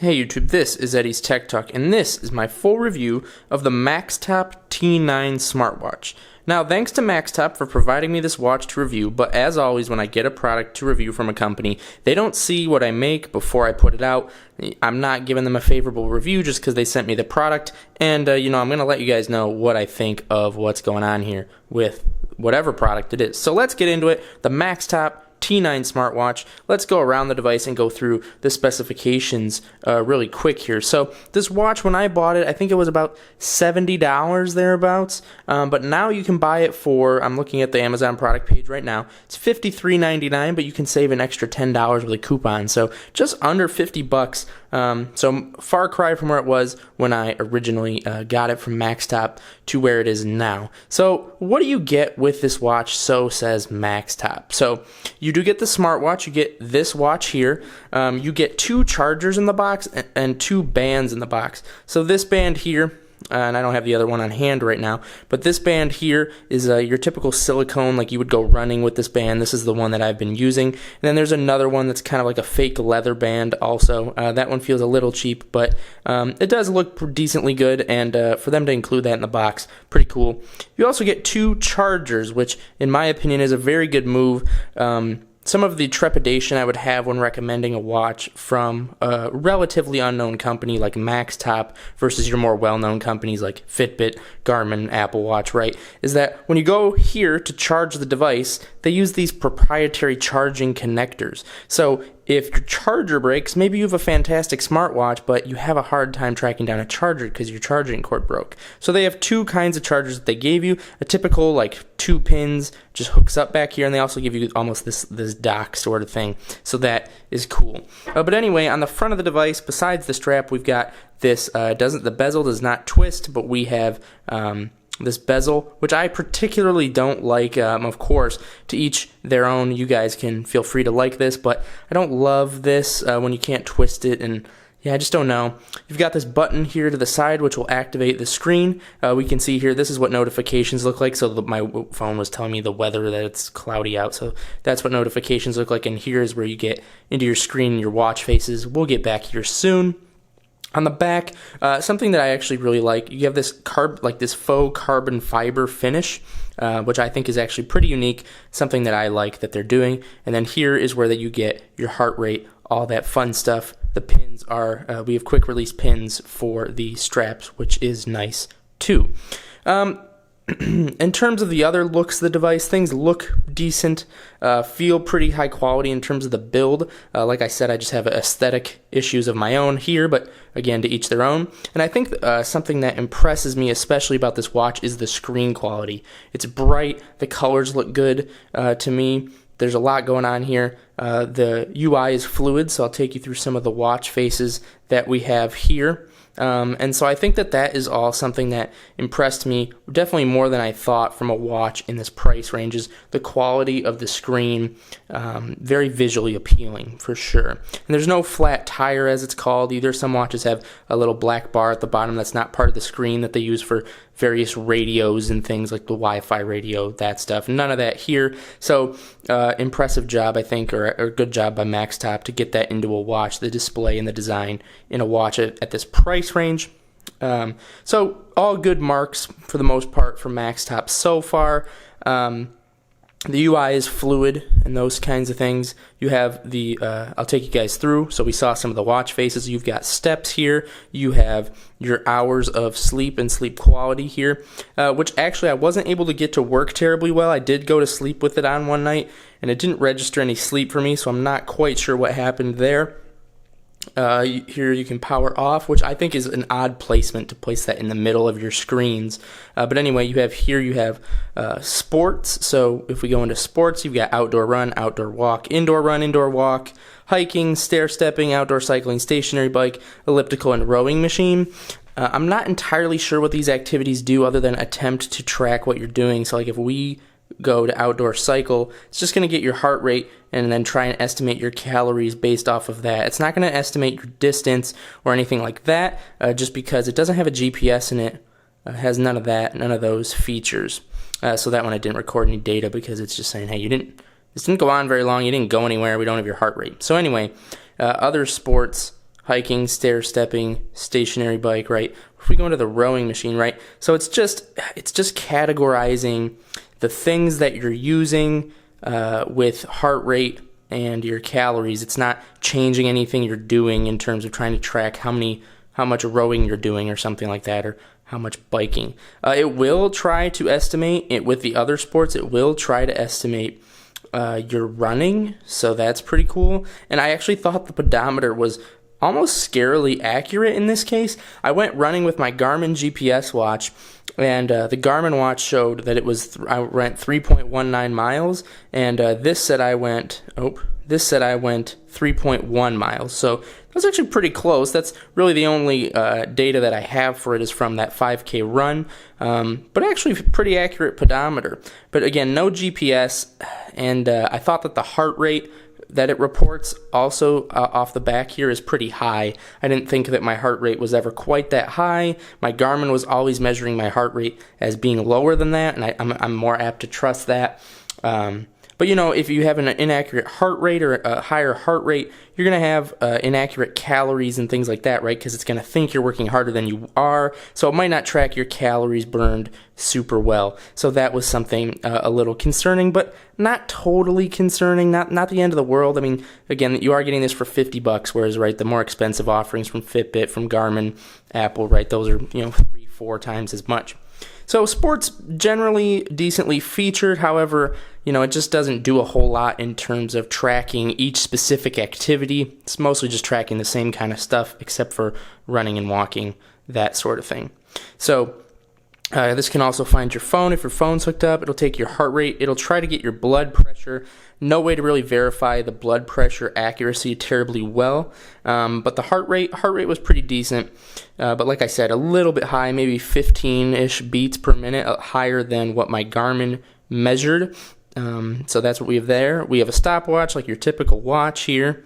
Hey YouTube, this is Eddie's Tech Talk, and this is my full review of the Maxtop T9 smartwatch. Now, thanks to Maxtop for providing me this watch to review, but as always, when I get a product to review from a company, they don't see what I make before I put it out. I'm not giving them a favorable review just because they sent me the product, and I'm going to let you guys know what I think of what's going on here with whatever product it is. So let's get into it. The Maxtop T9 smartwatch. Let's go around the device and go through the specifications really quick here. So this watch, when I bought it, I think it was about $70 thereabouts, but now you can buy it for, I'm looking at the Amazon product page right now, it's $53.99, but you can save an extra $10 with a coupon, so just under 50 bucks. So far cry from where it was when I originally got it from Maxtop to where it is now. So what do you get with this watch? So says Maxtop. So you do get the smartwatch, you get this watch here, you get 2 chargers in the box and 2 bands in the box. So this band here, and I don't have the other one on hand right now, but this band here is your typical silicone, like you would go running with this band. This is the one that I've been using. And then there's another one that's kind of like a fake leather band also. That one feels a little cheap, but it does look decently good, and for them to include that in the box, pretty cool. You also get 2 chargers, which in my opinion is a very good move. Some of the trepidation I would have when recommending a watch from a relatively unknown company like Maxtop versus your more well-known companies like Fitbit, Garmin, Apple Watch, right, is that when you go here to charge the device, they use these proprietary charging connectors. So if your charger breaks, maybe you have a fantastic smartwatch, but you have a hard time tracking down a charger because your charging cord broke. So they have 2 kinds of chargers that they gave you. A typical like 2 pins just hooks up back here, and they also give you almost this dock sort of thing. So that is cool. But anyway, on the front of the device, besides the strap, we've got this. The bezel does not twist, but we have this bezel, which I particularly don't like. Of course, to each their own. You guys can feel free to like this, but I don't love this when you can't twist it, and yeah, I just don't know. You've got this button here to the side, which will activate the screen. We can see here, this is what notifications look like. So my phone was telling me the weather, that it's cloudy out. So that's what notifications look like. And here is where you get into your screen and your watch faces. We'll get back here soon. On the back, something that I actually really like, you have this this faux carbon fiber finish, which I think is actually pretty unique, something that I like that they're doing. And then here is where you get your heart rate, all that fun stuff. The pins are, we have quick release pins for the straps, which is nice too. In terms of the other looks of the device, things look decent, feel pretty high quality in terms of the build. Like I said, I just have aesthetic issues of my own here, but again, to each their own. And I think something that impresses me especially about this watch is the screen quality. It's bright, the colors look good to me. There's a lot going on here. The UI is fluid, so I'll take you through some of the watch faces that we have here. And so I think that is all something that impressed me definitely more than I thought from a watch in this price range, is the quality of the screen, very visually appealing for sure. And there's no flat tire as it's called either. Some watches have a little black bar at the bottom that's not part of the screen that they use for various radios and things like the Wi-Fi radio, that stuff. None of that here. So impressive job, I think, or good job by Maxtop to get that into a watch, the display and the design in a watch at this price range. So all good marks for the most part for Maxtop so far. The UI is fluid and those kinds of things. You have the, I'll take you guys through. So we saw some of the watch faces. You've got steps here. You have your hours of sleep and sleep quality here, which actually I wasn't able to get to work terribly well. I did go to sleep with it on one night, and it didn't register any sleep for me, so I'm not quite sure what happened there. Here you can power off, which I think is an odd placement to place that in the middle of your screens. But anyway, you have sports. So if we go into sports, you've got outdoor run, outdoor walk, indoor run, indoor walk, hiking, stair stepping, outdoor cycling, stationary bike, elliptical, and rowing machine. I'm not entirely sure what these activities do other than attempt to track what you're doing. So like if we go to outdoor cycle, it's just going to get your heart rate and then try and estimate your calories based off of that. It's not going to estimate your distance or anything like that, just because it doesn't have a GPS in it. It has none of those features. So that one I didn't record any data because it's just saying, hey, this didn't go on very long, you didn't go anywhere, we don't have your heart rate. So anyway, other sports, hiking, stair stepping, stationary bike, right? If we go into the rowing machine, right? So it's just categorizing the things that you're using with heart rate and your calories. It's not changing anything you're doing in terms of trying to track how much rowing you're doing or something like that, or how much biking. It will try to estimate it with the other sports. It will try to estimate your running, so that's pretty cool. And I actually thought the pedometer was almost scarily accurate in this case. I went running with my Garmin GPS watch, and the Garmin watch showed that I went 3.19 miles, and this said I went 3.1 miles. So that's actually pretty close. That's really the only data that I have for it is from that 5K run, but actually pretty accurate pedometer. But again, no GPS, and I thought that the heart rate that it reports also off the back here is pretty high. I didn't think that my heart rate was ever quite that high. My Garmin was always measuring my heart rate as being lower than that, and I'm more apt to trust that. But if you have an inaccurate heart rate or a higher heart rate, you're going to have inaccurate calories and things like that, right? Because it's going to think you're working harder than you are. So it might not track your calories burned super well. So that was something a little concerning, but not totally concerning, not the end of the world. I mean, again, you are getting this for $50, whereas, right, the more expensive offerings from Fitbit, from Garmin, Apple, right, those are, 3-4 times as much. So sports generally decently featured. However, it just doesn't do a whole lot in terms of tracking each specific activity. It's mostly just tracking the same kind of stuff, except for running and walking, that sort of thing. So this can also find your phone. If your phone's hooked up, it'll take your heart rate. It'll try to get your blood pressure. No way to really verify the blood pressure accuracy terribly well, but the heart rate was pretty decent. But like I said, a little bit high, maybe 15-ish beats per minute, higher than what my Garmin measured. So that's what we have there. We have a stopwatch, like your typical watch here.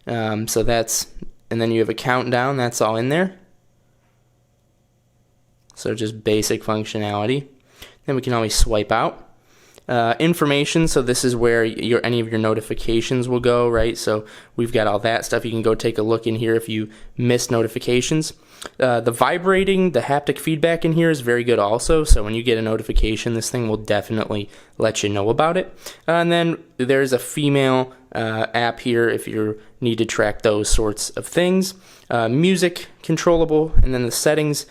And then you have a countdown. That's all in there. So just basic functionality. Then we can always swipe out. Information, so this is where any of your notifications will go, right? So we've got all that stuff. You can go take a look in here if you miss notifications. The vibrating, the haptic feedback in here is very good also. So when you get a notification, this thing will definitely let you know about it. And then there's a female app here if you need to track those sorts of things. Music controllable, and then the settings.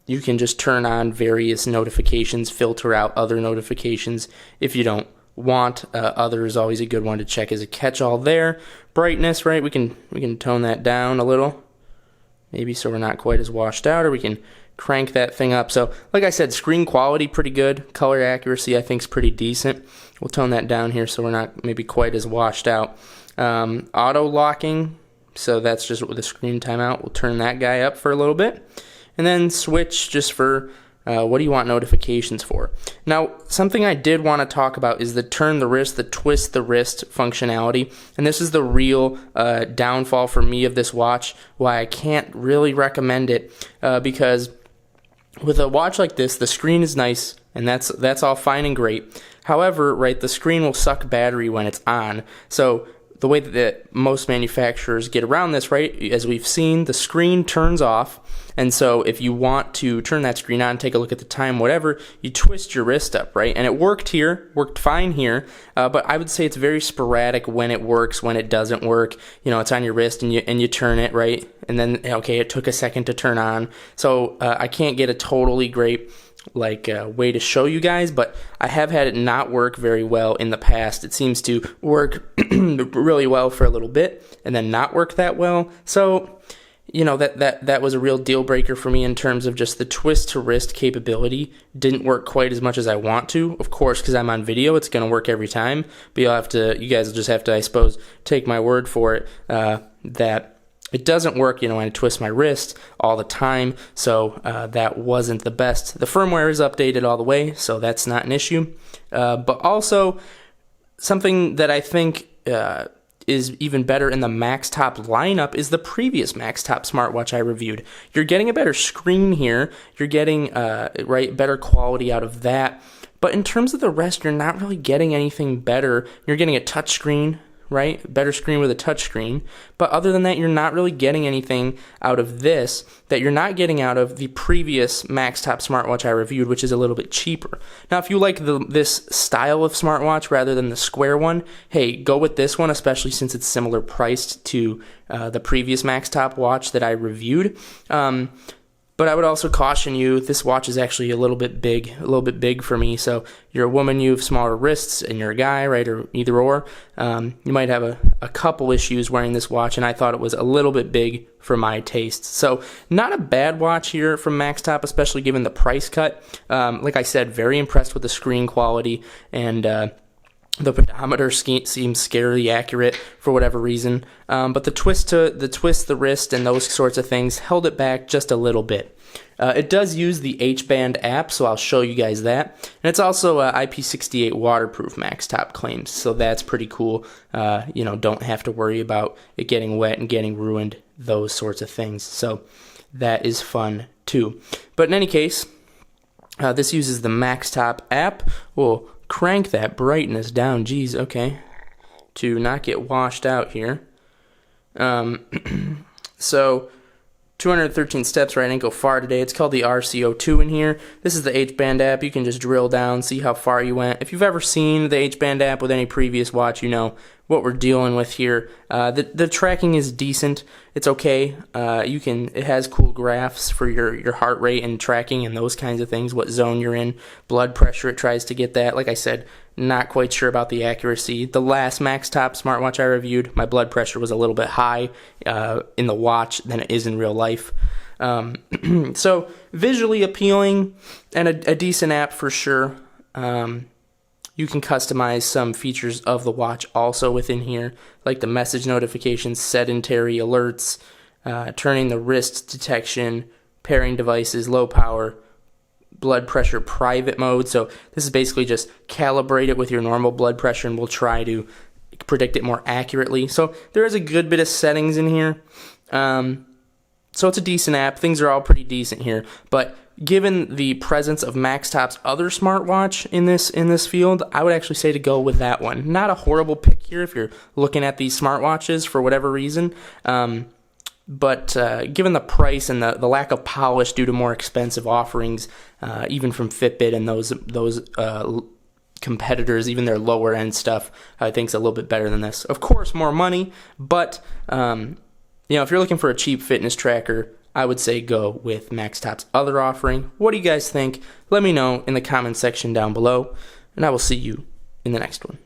You can just turn on various notifications, filter out other notifications if you don't want. Other is always a good one to check as a catch-all there. Brightness, right? We can tone that down a little, maybe so we're not quite as washed out, or we can crank that thing up. So, like I said, screen quality pretty good. Color accuracy I think is pretty decent. We'll tone that down here so we're not maybe quite as washed out. Auto locking, so that's just with the screen timeout. We'll turn that guy up for a little bit. And then switch just for what do you want notifications for. Now, something I did want to talk about is the turn the wrist, the twist the wrist functionality. And this is the real downfall for me of this watch, why I can't really recommend it. Because with a watch like this, the screen is nice, and that's all fine and great. However, right, the screen will suck battery when it's on. So the way that most manufacturers get around this, right, as we've seen, the screen turns off. And so if you want to turn that screen on, take a look at the time, whatever, you twist your wrist up, right? And it worked fine here, but I would say it's very sporadic when it works, when it doesn't work. It's on your wrist and you turn it, right? And then, okay, it took a second to turn on. So I can't get a totally great way to show you guys, but I have had it not work very well in the past. It seems to work really well for a little bit and then not work that well. So that was a real deal breaker for me in terms of just the twist to wrist capability. Didn't work quite as much as I want to. Of course, because I'm on video, it's going to work every time. But you guys will just have to, I suppose, take my word for it that it doesn't work, when I twist my wrist all the time. So that wasn't the best. The firmware is updated all the way, so that's not an issue. But also something that I think is even better in the Maxtop lineup is the previous Maxtop smartwatch I reviewed. You're getting a better screen here. You're getting better quality out of that. But in terms of the rest, you're not really getting anything better. You're getting a touchscreen, right? Better screen with a touch screen. But other than that, you're not really getting anything out of this that you're not getting out of the previous Maxtop smartwatch I reviewed, which is a little bit cheaper. Now, if you like this style of smartwatch rather than the square one, hey, go with this one, especially since it's similar priced to the previous Maxtop watch that I reviewed. But I would also caution you, this watch is actually a little bit big for me. So you're a woman, you have smaller wrists, and you're a guy, right, or either or. You might have a couple issues wearing this watch, and I thought it was a little bit big for my taste. So not a bad watch here from Maxtop, especially given the price cut. Like I said, very impressed with the screen quality, and the pedometer seems scarily accurate for whatever reason, but the twist, the wrist, and those sorts of things held it back just a little bit. It does use the H-band app, so I'll show you guys that. And it's also IP68 waterproof, Maxtop claims, so that's pretty cool. Don't have to worry about it getting wet and getting ruined, those sorts of things. So that is fun too. But in any case, this uses the Maxtop app. We'll crank that brightness down, geez, okay, to not get washed out here. So 213 steps, right? I didn't go far today. It's called the RCO2 in here. This is the H-band app. You can just drill down, see how far you went. If you've ever seen the H-band app with any previous watch, you know what we're dealing with here. The tracking is decent. It's okay. It has cool graphs for your heart rate and tracking and those kinds of things, what zone you're in. Blood pressure, it tries to get that. Like I said, not quite sure about the accuracy. The last Maxtop smartwatch I reviewed, my blood pressure was a little bit high in the watch than it is in real life. So visually appealing and a decent app for sure. You can customize some features of the watch also within here, like the message notifications, sedentary alerts, turning the wrist detection, pairing devices, low power, blood pressure private mode. So this is basically just calibrate it with your normal blood pressure, and we'll try to predict it more accurately. So there is a good bit of settings in here. So it's a decent app. Things are all pretty decent here. But given the presence of Maxtop's other smartwatch in this field, I would actually say to go with that one. Not a horrible pick here if you're looking at these smartwatches for whatever reason. But given the price and the lack of polish due to more expensive offerings, even from Fitbit and those competitors, even their lower end stuff, I think is a little bit better than this. Of course, more money, but if you're looking for a cheap fitness tracker, I would say go with Maxtop's other offering. What do you guys think? Let me know in the comment section down below, and I will see you in the next one.